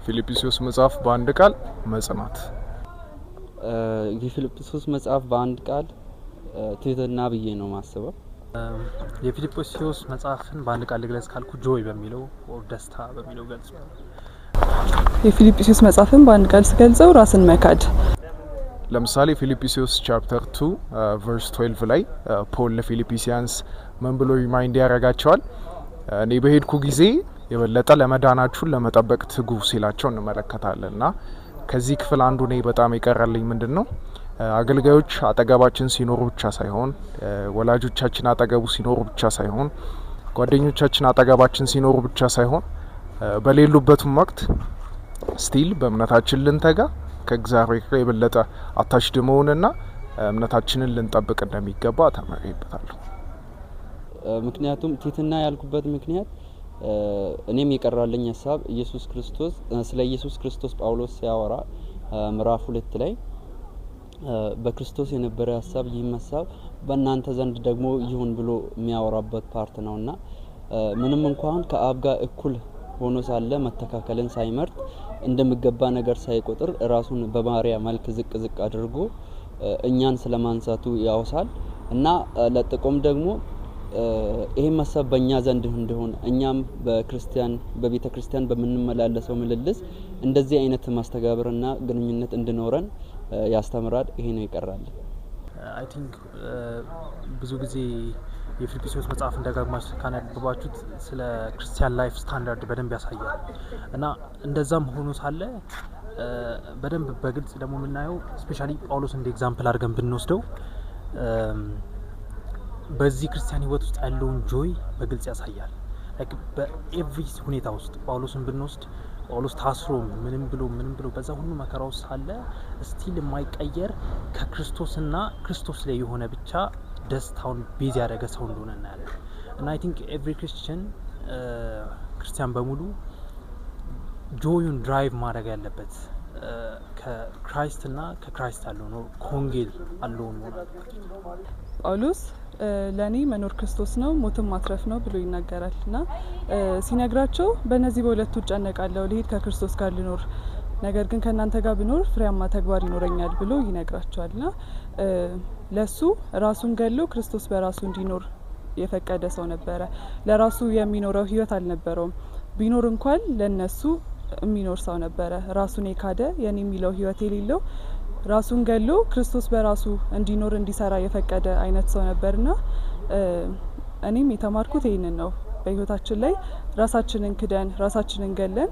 ፊልጵስዩስ መጽሐፍ በአንድ ቃል መጽናት። የፊልጵስዩስ መጽሐፍ በአንድ ቃል ትህትና ብዬ ነው ማስበው። የፊልጵስዩስ መጽሐፍን በአንድ ቃል ልግለጽ ካልኩ ጆይ በሚለው ኦር ደስታ በሚለው ገልጸዋል። የፊልጵስዩስ መጽሐፍን በአንድ ቃል ስገልጸው ራስን መካድ። ለምሳሌ ፊልጵስዩስ ቻፕተር 2 ቨርስ 12 ላይ ፖል ለፊልጵሲያንስ ምን ብሎ ሪማይንድ ያደርጋቸዋል? እኔ በሄድኩ ጊዜ የበለጠ ለመዳናችሁን ለመጠበቅ ትጉ ሲላቸው እንመለከታለን። እና ከዚህ ክፍል አንዱ እኔ በጣም የቀረልኝ ምንድነው አገልጋዮች አጠገባችን ሲኖሩ ብቻ ሳይሆን ወላጆቻችን አጠገቡ ሲኖሩ ብቻ ሳይሆን ጓደኞቻችን አጠገባችን ሲኖሩ ብቻ ሳይሆን በሌሉበትም ወቅት ስቲል በእምነታችን ልንተጋ ከእግዚአብሔር ጋር የበለጠ አታችድ መሆንና እምነታችንን ልንጠብቅ እንደሚገባ ተመሪበታለሁ። ምክንያቱም ትህትና ያልኩበት ምክንያት እኔም የቀራልኝ ሐሳብ ኢየሱስ ክርስቶስ ስለ ኢየሱስ ክርስቶስ ጳውሎስ ሲያወራ ምዕራፍ 2 ላይ በክርስቶስ የነበረ ሐሳብ ይህም ሐሳብ በእናንተ ዘንድ ደግሞ ይሁን ብሎ የሚያወራበት ፓርት ነውና ምንም እንኳን ከአብ ጋር እኩል ሆኖ ሳለ መተካከልን ሳይመርጥ እንደሚገባ ነገር ሳይቆጥር ራሱን በባሪያ መልክ ዝቅ አድርጎ እኛን ስለማንሳቱ ያወሳል እና ለጥቆም ደግሞ ይሄ ሐሳብ በእኛ ዘንድ እንደሆነ እኛም በቤተ ክርስቲያን በመንመላለሰው ምልልስ እንደዚህ አይነት ማስተጋብርና ግንኙነት እንድኖረን ያስተምራል። ይሄ ነው ይቀራል። አይ ቲንክ ብዙ ጊዜ የፊልጵስዩስ መጽሐፍ እንደጋግማችሁ ካነበባችሁት ስለ ክርስቲያን ላይፍ ስታንዳርድ በደንብ ያሳያል እና እንደዛም ሆኖ ሳለ በደንብ በግልጽ ደግሞ የምናየው ስፔሻሊ ጳውሎስ እንደ ኤግዛምፕል አድርገን ብንወስደው በዚህ ክርስቲያን ህይወት ውስጥ ያለውን ጆይ በግልጽ ያሳያል። ላይክ በኤቭሪ ሁኔታ ውስጥ ጳውሎስን ብንወስድ ጳውሎስ ታስሮ ምንም ብሎ በዛ ሁሉ መከራ ውስጥ ሳለ ስቲል የማይቀየር ከክርስቶስና ክርስቶስ ላይ የሆነ ብቻ ደስታውን ቤዝ ያደረገ ሰው እንደሆነ እናያለን። እና አይ ቲንክ ኤቭሪ ክርስቲያን በሙሉ ጆዩን ድራይቭ ማድረግ ያለበት ከክራይስትና ከክራይስት ያለው ነው ኮንጌል አለው ነው። ጳውሎስ ለኔ መኖር ክርስቶስ ነው ሞትም ማትረፍ ነው ብሎ ይናገራልና ሲነግራቸው በእነዚህ በሁለቱ ጨነቃለሁ ልሄድ ከክርስቶስ ጋር ልኖር ነገር ግን ከናንተ ጋር ብኖር ፍሬያማ ተግባር ይኖረኛል ብሎ ይነግራቸዋልና ለሱ ራሱን ገሎ ክርስቶስ በራሱ እንዲኖር የፈቀደ ሰው ነበረ። ለራሱ የሚኖረው ህይወት አልነበረውም። ቢኖር እንኳን ለነሱ የሚኖር ሰው ነበረ። ራሱን የካደ የኔ የሚለው ህይወት የሌለው ራሱን ገሎ ክርስቶስ በራሱ እንዲኖር እንዲሰራ የፈቀደ አይነት ሰው ነበርና እኔም የተማርኩት ይሄንን ነው። በህይወታችን ላይ ራሳችንን ክደን ራሳችንን ገለን